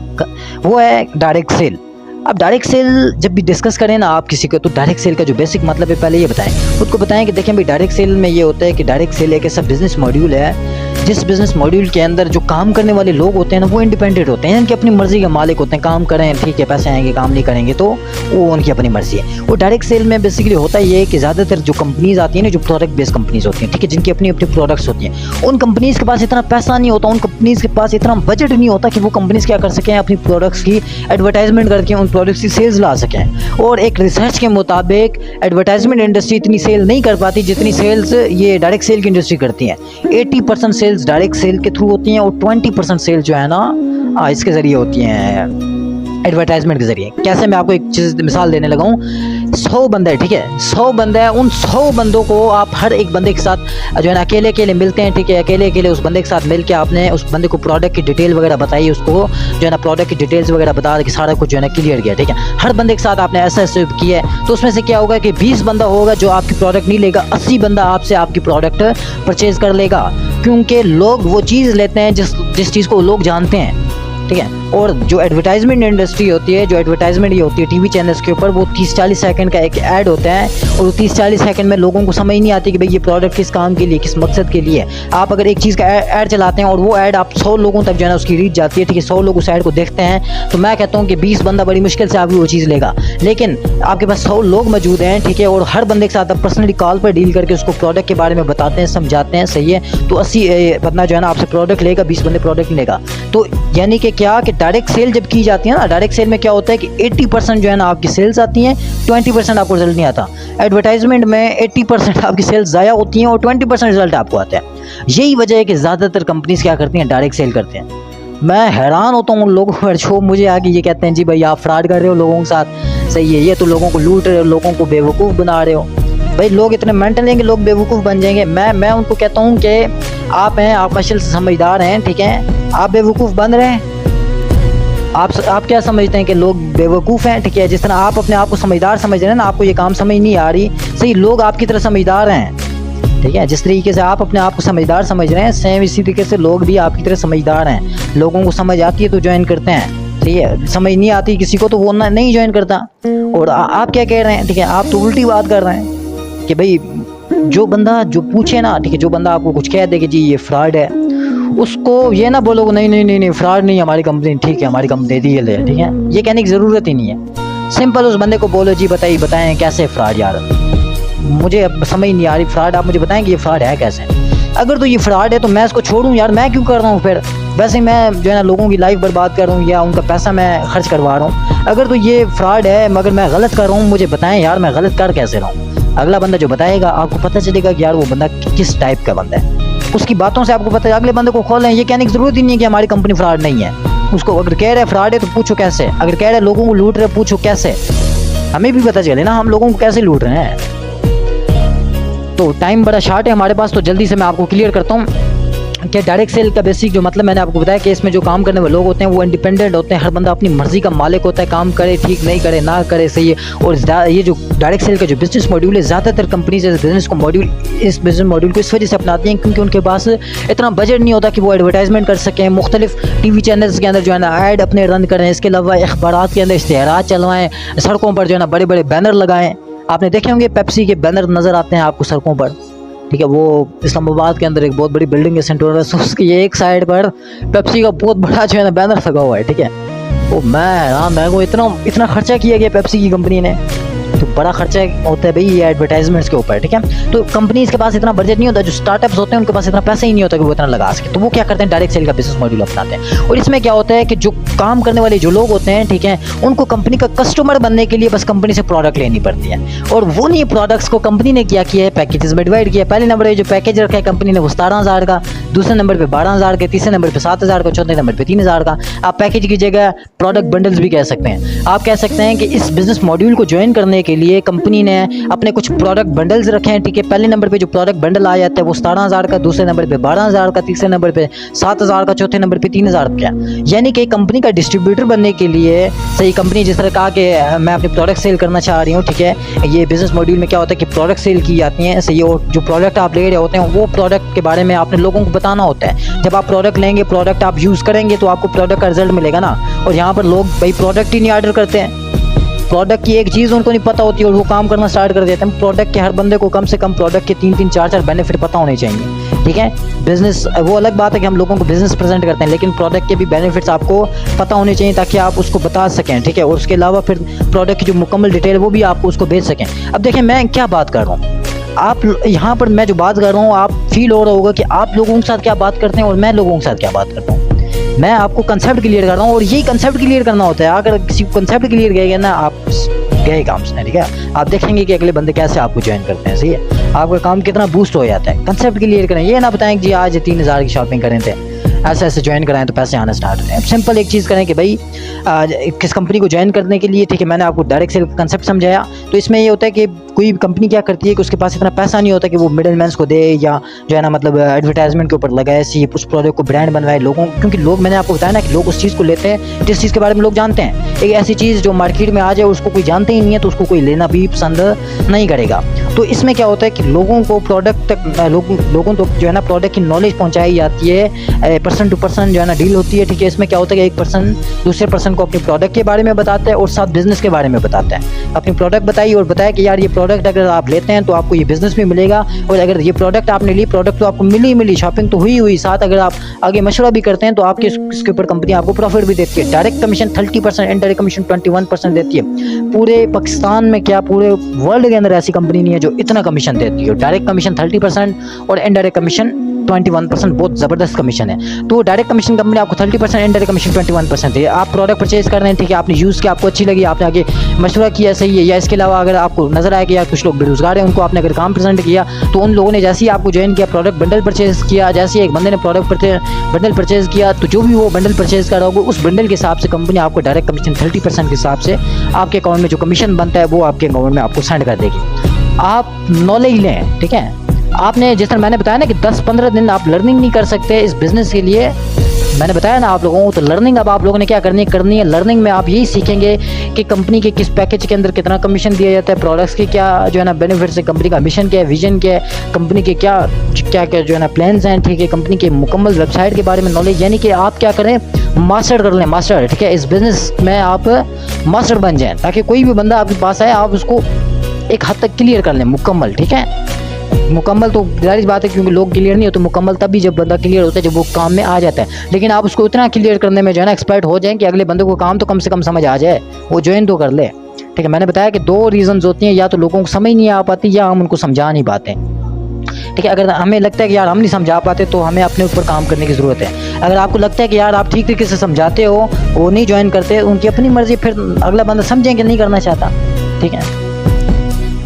वो है डायरेक्ट सेल। अब डायरेक्ट सेल जब भी डिस्कस करें ना आप किसी को, तो डायरेक्ट सेल का जो बेसिक मतलब है पहले ये बताएं, खुद को बताएं कि देखें भाई डायरेक्ट सेल में ये होता है कि डायरेक्ट सेल एक ऐसा बिजनेस मॉड्यूल है जिस बिजनेस मॉड्यूल के अंदर जो काम करने वाले लोग होते हैं ना वो इंडिपेंडेंट होते हैं, इनकी अपनी मर्जी के मालिक होते हैं। काम करें ठीक है पैसे आएंगे, काम नहीं करेंगे तो वो उनकी अपनी मर्जी है। वो डायरेक्ट सेल में बेसिकली होता ही है कि ज़्यादातर जो कंपनीज आती हैं ना, जो प्रोडक्ट बेस्ड कंपनीज होती हैं ठीक है, जिनकी अपनी अपनी प्रोडक्ट्स होती हैं, उन कंपनीज़ के पास इतना पैसा नहीं होता, उन कंपनीज़ के पास इतना बजट नहीं होता कि वो कंपनीज़ क्या कर सकें, अपनी प्रोडक्ट्स की एडवर्टाइजमेंट करके उन प्रोडक्ट्स की सेल्स ला सकें। और एक रिसर्च के मुताबिक एडवर्टाइजमेंट इंडस्ट्री इतनी सेल नहीं कर पाती जितनी सेल्स ये डायरेक्ट सेल की इंडस्ट्री करती है। 80% सेल्स डायरेक्ट सेल के थ्रू होती हैं और 20% सेल जो है ना इसके ज़रिए होती हैं एडवर्टाइजमेंट के ज़रिए। कैसे, मैं आपको एक चीज़ मिसाल देने लगा हूँ। 100 बंदे ठीक है, 100 बंदे हैं, उन 100 बंदों को आप हर एक बंदे के साथ जो है ना अकेले अकेले मिलते हैं ठीक है, अकेले अकेले उस बंदे के साथ मिल के आपने उस बंदे को प्रोडक्ट की डिटेल वगैरह बताई, उसको जो है ना प्रोडक्ट की डिटेल्स वगैरह बता के सारा कुछ जो है ना क्लियर किया ठीक है। हर बंदे के साथ आपने ऐसा किया है तो उसमें से क्या होगा कि 20 बंदा होगा जो आपकी प्रोडक्ट नहीं लेगा, 80 बंदा आपसे आपकी प्रोडक्ट परचेज कर लेगा, क्योंकि लोग वो चीज़ लेते हैं जिस चीज़ को लोग जानते हैं ठीक है। और जो एडवर्टाइजमेंट इंडस्ट्री होती है, जो एडवर्टाइजमेंट ये होती है टीवी चैनल्स के ऊपर, वो 30-40 सेकंड का एक ऐड होता है, और वो 30-40 सेकंड में लोगों को समझ नहीं आती कि भाई ये प्रोडक्ट किस काम के लिए, किस मकसद के लिए। आप अगर एक चीज़ का ऐड चलाते हैं और वो ऐड आप 100 लोगों तक जो है ना उसकी रीच जाती है ठीक है, 100 लोग उस ऐड को देखते हैं, तो मैं कहता हूँ कि 20 बंदा बड़ी मुश्किल से आपकी वो चीज़ लेगा। लेकिन आपके पास 100 लोग मौजूद हैं ठीक है, और हर बंदे के साथ आप पर्सनली कॉल पर डील करके उसको प्रोडक्ट के बारे में बताते हैं, समझाते हैं, सही है, तो 80 बंदा जो है ना आपसे प्रोडक्ट लेगा, 20 बंदे प्रोडक्ट नहीं लेगा। तो यानी कि क्या कि डायरेक्ट सेल जब की जाती है ना, डायरेक्ट सेल में क्या होता है कि 80% जो है ना आपकी सेल्स आती हैं, 20% आपको रिजल्ट नहीं आता। एडवर्टाइजमेंट में 80% आपकी सेल्स ज़ाया होती हैं और 20% रिजल्ट आपको आता है। यही वजह है कि ज़्यादातर कंपनीज क्या करती हैं, डायरेक्ट सेल करते हैं। मैं हैरान होता हूँ उन लोगों पर जो मुझे आगे ये कहते हैं जी भाई आप फ्रॉड कर रहे हो लोगों के साथ, सही है, ये तो लोगों को लूट रहे हो, लोगों को बेवकूफ़ बना रहे हो। भाई लोग इतने मेंटल हैं कि लोग बेवकूफ़ बन जाएंगे। मैं उनको कहता हूँ कि आप हैं, आप असल से समझदार हैं ठीक है, आप बेवकूफ़ बन रहे हैं। आप क्या समझते हैं कि लोग बेवकूफ़ हैं ठीक है, जिस तरह आप अपने आप को समझदार समझ रहे हैं ना, आपको ये काम समझ नहीं आ रही, सही, लोग आपकी तरह समझदार हैं ठीक है। जिस तरीके से आप अपने आप को समझदार समझ रहे हैं, सेम इसी तरीके से लोग भी आपकी तरह समझदार हैं। लोगों को समझ आती है तो ज्वाइन करते हैं ठीक है, समझ नहीं आती किसी को तो वो नहीं ज्वाइन करता। और आप क्या कह रहे हैं ठीक है, आप तो उल्टी बात कर रहे हैं कि भाई जो बंदा जो पूछे ना ठीक है, जो बंदा आपको कुछ कह दे कि जी ये फ्रॉड है, उसको ये ना बोलो नहीं फ्रॉड नहीं, हमारी कंपनी ठीक है, हमारी कंपनी दी है ठीक है, ये कहने की ज़रूरत ही नहीं है। सिंपल उस बंदे को बोलो जी बताएं कैसे फ्रॉड, यार मुझे अब समझ नहीं आ रही फ्रॉड, आप मुझे बताएं कि ये फ्रॉड है कैसे। अगर तो ये फ्रॉड है तो मैं इसको छोड़ूं यार, मैं क्यों कर रहा हूँ फिर, वैसे मैं जो है ना लोगों की लाइफ बर्बाद कर रहा हूँ या उनका पैसा मैं खर्च करवा रहा हूँ। अगर तो ये फ्रॉड है मगर मैं गलत कर रहा हूँ, मुझे बताएं यार मैं गलत कर कैसे रहा हूँ। अगला बंदा जो बताएगा आपको पता चलेगा कि यार वो बंदा किस टाइप का बंदा है, उसकी बातों से आपको पता है। अगले बंदे को खोलें, ये कहने की ज़रूरत ही नहीं है कि हमारी कंपनी फ्रॉड नहीं है। उसको अगर कह रहे फ्रॉड है तो पूछो कैसे, अगर कह रहे लोगों को लूट रहे पूछो कैसे, हमें भी पता चले ना हम लोगों को कैसे लूट रहे हैं। तो टाइम बड़ा शॉर्ट है हमारे पास, तो जल्दी से मैं आपको क्लियर करता हूँ कि डायरेक्ट सेल का बेसिक जो मतलब मैंने आपको बताया कि इसमें जो काम करने वाले लोग होते हैं वो इंडिपेंडेंट होते हैं, हर बंदा अपनी मर्जी का मालिक होता है, काम करे ठीक, नहीं करे ना करे, सही है। और ये जो डायरेक्ट सेल का जो बिजनेस मॉड्यूल है, ज़्यादातर कंपनीज इस बिजनेस मॉड्यूल को इस वजह से अपनाती हैं क्योंकि उनके पास इतना बजट नहीं होता कि वो एडवर्टाइजमेंट कर सकें, मुख्तलिफ टीवी चैनल्स के अंदर जो है ना ऐड अपने रन करें, इसके अलावा अखबारात के अंदर इश्तिहारात चलवाएँ, सड़कों पर जो है ना बड़े बड़े बैनर लगाएँ। आपने देखे होंगे पेप्सी के बैनर नज़र आते हैं आपको सड़कों पर, ठीक है। वो इस्लामाबाद के अंदर एक बहुत बड़ी बिल्डिंग है सेंट्रोरस, उसकी एक साइड पर पेप्सी का बहुत बड़ा जो है ना बैनर लगा हुआ है, ठीक है। वो मैं को इतना खर्चा किया गया पेप्सी की कंपनी ने, तो बड़ा खर्चा होता है भाई ये एडवर्टाइजमेंट्स के ऊपर, ठीक है। तो कंपनीज के पास इतना बजट नहीं होता, जो स्टार्टअप्स होते हैं उनके पास इतना पैसा ही नहीं होता कि वो इतना लगा सके, तो वो क्या करते हैं, डायरेक्ट सेल का बिजनेस मॉड्यूल अपनाते हैं। और इसमें क्या होता है कि जो काम करने वाले जो लोग होते हैं, ठीक है, उनको कंपनी का कस्टमर बनने के लिए बस कंपनी से प्रोडक्ट लेनी पड़ती है, और वो नहीं प्रोडक्ट्स को कंपनी ने क्या किया है, पैकेजेस में डिवाइड किया। पहले नंबर पे जो पैकेज रखा है कंपनी ने वो 17,000 का, दूसरे नंबर पे 12,000 के, तीसरे नंबर पे 7,000 का, चौथे नंबर पे 3,000 का। आप पैकेज की जगह प्रोडक्ट बंडल्स भी कह सकते हैं। आप कह सकते हैं कि इस बिजनेस मॉड्यूल को ज्वाइन करने के लिए कंपनी ने अपने कुछ प्रोडक्ट बंडल्स रखे हैं, ठीक है। पहले नंबर पे जो प्रोडक्ट बंडल आ जाता है वो 17,000 का, दूसरे नंबर पे 12,000 का, तीसरे नंबर पे 7,000 का, चौथे नंबर पे 3,000 का। यानी कि कंपनी का डिस्ट्रीब्यूटर बनने के लिए, सही, कंपनी जिस तरह कहा कि मैं अपने प्रोडक्ट सेल करना चाह रही हूँ, ठीक है। ये बिजनेस मॉड्यूल में क्या होता है कि प्रोडक्ट सेल की जाती हैं, सही, और जो प्रोडक्ट आप ले रहे होते हैं वो प्रोडक्ट के बारे में आपने लोगों को बताना होता है। जब आप प्रोडक्ट लेंगे, प्रोडक्ट आप यूज़ करेंगे तो आपको प्रोडक्ट का रिजल्ट मिलेगा ना। और यहाँ पर लोग भाई प्रोडक्ट ही नहीं ऑर्डर करते हैं, प्रोडक्ट की एक चीज़ उनको नहीं पता होती और वो काम करना स्टार्ट कर देते हैं। प्रोडक्ट के हर बंदे को कम से कम प्रोडक्ट के 3-3, 4-4 बेनिफिट पता होने चाहिए, ठीक है। बिजनेस वो अलग बात है कि हम लोगों को बिजनेस प्रेजेंट करते हैं, लेकिन प्रोडक्ट के भी बेनिफिट्स आपको पता होने चाहिए ताकि आप उसको बता सकें, ठीक है। और उसके अलावा फिर प्रोडक्ट की जो मुकम्मल डिटेल वो भी आपको उसको भेज सकें। अब देखें मैं क्या बात कर रहा हूँ, आप यहाँ पर मैं जो बात कर रहा हूँ आप फील हो रहा होगा कि आप लोगों के साथ क्या बात करते हैं और मैं लोगों के साथ क्या बात करता हूँ। मैं आपको कंसेप्ट क्लियर कर रहा हूँ और यही कंसेप्ट क्लियर करना होता है। अगर किसी को कंसेप्ट क्लियर करेगा ना, आप गए काम से, ठीक है। आप देखेंगे कि अगले बंदे कैसे आपको ज्वाइन करते हैं, सही है, आपका काम कितना बूस्ट हो जाता है। कंसेप्ट क्लियर करें, ये ना बताएं कि जी आज 3,000 की शॉपिंग करें थे, ऐसे ऐसे ज्वाइन कराएं तो पैसे आना स्टार्ट हो। सिंपल एक चीज़ करें कि भाई किस कंपनी को ज्वाइन करने के लिए, ठीक है, मैंने आपको डायरेक्ट सेल का कंसेप्ट समझाया। तो इसमें ये होता है कि कोई कंपनी क्या करती है कि उसके पास इतना पैसा नहीं होता कि वो मिडिल मैन्स को दे या जो है ना मतलब एडवर्टाइजमेंट के ऊपर लगाए, सी उस प्रोडक्ट को ब्रांड बनवाए लोगों, क्योंकि लोग, मैंने आपको बताया ना कि लोग उस चीज़ को लेते हैं जिस चीज़ के बारे में लोग जानते हैं। एक ऐसी चीज़ जो मार्केट में आ जाए उसको कोई जानते ही नहीं है तो उसको कोई लेना भी पसंद नहीं करेगा। तो इसमें क्या होता है कि लोगों को प्रोडक्ट तक लोगों तक जो है ना प्रोडक्ट की नॉलेज पहुंचाई जाती है, पर्सन टू पर्सन जो है ना डील होती है, ठीक है। इसमें क्या होता है कि एक पर्सन दूसरे पर्सन को अपनी प्रोडक्ट के बारे में बताता है और साथ बिजनेस के बारे में बताता है। अपनी प्रोडक्ट बताई और बताया कि यार ये प्रोडक्ट अगर आप लेते हैं तो आपको ये बिजनेस भी मिलेगा, और अगर ये प्रोडक्ट आपने ली, प्रोडक्ट तो आपको मिली, शॉपिंग तो हुई, साथ अगर आप आगे मशवरा भी करते हैं तो आपके इसके ऊपर कंपनी आपको प्रॉफिट भी देती है। डायरेक्ट कमीशन 30%, इनडायरेक्ट कमीशन 21% देती है। पूरे पाकिस्तान में क्या पूरे वर्ल्ड के अंदर ऐसी कंपनी नहीं है जो इतना कमीशन देती है। डायरेक्ट कमीशन 30% और इनडायरेक्ट कमीशन 21%, बहुत ज़बरदस्त कमीशन है। तो डायरेक्ट कमीशन कंपनी आपको 30%, इनडायरेक्ट कमीशन 21% है। आप प्रोडक्ट परचेज कर रहे हैं, ठीक है, आपने यूज़ किया, आपको अच्छी लगी, आपने आगे मशवरा किया, सही है। या इसके अलावा अगर आपको नजर आया कि यार कुछ लोग बेरोजगार हैं, उनको आपने अगर काम प्रेजेंट किया तो उन लोगों ने जैसे ही आपको ज्वाइन किया, प्रोडक्ट बंडल परचेज किया, जैसे एक बंदे ने प्रोडक्ट बंडल परचेज किया तो जो भी वो बंडल परचेज कर रहा होगा उस बंडल के हिसाब से कंपनी आपको डायरेक्ट कमीशन 30% के हिसाब से आपके अकाउंट में जो कमीशन बनता है वो आपके अकाउंट में आपको सेंड कर देगी। आप नॉलेज लें, ठीक है। आपने जिस तरह मैंने बताया ना कि 10-15 दिन आप लर्निंग नहीं कर सकते इस बिज़नेस के लिए, मैंने बताया ना आप लोगों को। तो लर्निंग अब आप लोगों ने क्या करनी है। लर्निंग में आप यही सीखेंगे कि कंपनी के किस पैकेज के अंदर कितना कमीशन दिया जाता है, प्रोडक्ट्स के क्या जो है ना बेनिफिट्स है, कंपनी का मिशन क्या है, विजन क्या है, कंपनी के क्या जो है ना प्लान्स हैं, ठीक है, कंपनी के मुकम्मल वेबसाइट के बारे में नॉलेज। यानी कि आप क्या करें, मास्टर कर लें, मास्टर, ठीक है। इस बिज़नेस में आप मास्टर बन जाएँ ताकि कोई भी बंदा आपके पास आए आप उसको एक हद तक क्लियर कर लें मुकम्मल, ठीक है। मुकम्मल तो जाहिर बात है क्योंकि लोग क्लियर नहीं होते, मुकम्मल तभी जब बंदा क्लियर होता है जब वो काम में आ जाता है। लेकिन आप उसको इतना क्लियर करने में जो है ना एक्सपर्ट हो जाए कि अगले बंदे को काम तो कम से कम समझ आ जाए, वो ज्वाइन तो कर ले, ठीक है। मैंने बताया कि 2 रीज़न्स होती हैं, या तो लोगों को समझ नहीं आ पाती या हम उनको समझा नहीं पाते, ठीक है। अगर हमें लगता है कि यार हम नहीं समझा पाते तो हमें अपने ऊपर काम करने की ज़रूरत है। अगर आपको लगता है कि यार आप ठीक तरीके से समझाते हो, वो नहीं ज्वाइन करते, उनकी अपनी मर्ज़ी, फिर अगला बंदा समझेंगे नहीं करना चाहता, ठीक है।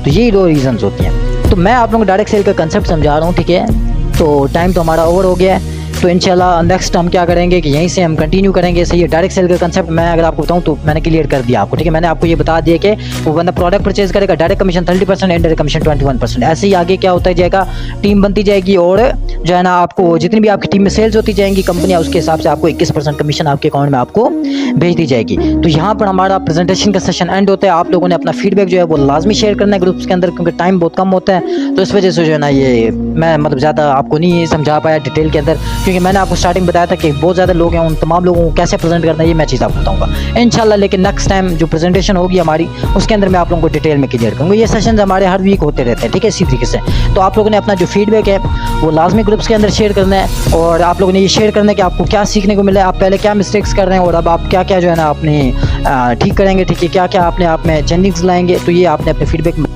तो यही 2 रीज़न्स होती हैं। तो मैं आप लोगों को डायरेक्ट सेल का कंसेप्ट समझा रहा हूँ, ठीक है। तो टाइम तो हमारा ओवर हो गया है। तो इंशाल्लाह नेक्स्ट हम क्या करेंगे कि यहीं से हम कंटिन्यू करेंगे। सही है, डायरेक्ट सेल का कंसेप्ट मैं अगर आपको बताऊँ तो मैंने क्लियर कर दिया आपको, ठीक है। मैंने आपको ये बता दिया कि वो बंदा प्रोडक्ट परचेज करेगा, डायरेक्ट कमीशन 30%, इनडायरेक्ट कमीशन 21%। ऐसे ही आगे क्या होता जाएगा, टीम बनती जाएगी और जो है ना आपको जितनी भी आपकी टीम में सेल्स होती जाएंगी कंपनियां, उसके हिसाब से आपको 21% कमीशन आपके अकाउंट में आपको भेज दी जाएगी। तो यहाँ पर हमारा प्रेजेंटेशन का सेशन एंड होता है। आप लोगों ने अपना फीडबैक जो है वो लाजमी शेयर करना है ग्रुप्स के अंदर, क्योंकि टाइम बहुत कम होता है। तो इस वजह से जो है ना ये मैं मतलब ज़्यादा आपको नहीं समझा पाया डिटेल के अंदर, क्योंकि मैंने आपको स्टार्टिंग बताया था कि बहुत ज़्यादा लोग हैं, उन तमाम लोगों को कैसे प्रेजेंट करना है ये मैं चीज़ आपको बताऊँगा इंशाल्लाह। लेकिन नेक्स्ट टाइम जो प्रेजेंटेशन होगी हमारी उसके अंदर मैं आप लोगों को डिटेल में क्लियर करूँगा। ये सेशन हमारे हर वीक होते रहते हैं, ठीक है, इसी तरीके से। तो आप लोगों ने अपना जो फीडबैक है वो लाजमी ग्रुप्स के अंदर शेयर करना है, और आप लोगों ने ये शेयर करना है कि आपको क्या सीखने को मिला है, आप पहले क्या मिस्टेक्स कर रहे हैं और अब आप क्या क्या जो है ना अपने ठीक करेंगे, ठीक है, क्या क्या आपने आप में चेंजिंग्स लाएंगे। तो ये आपने अपने फीडबैक में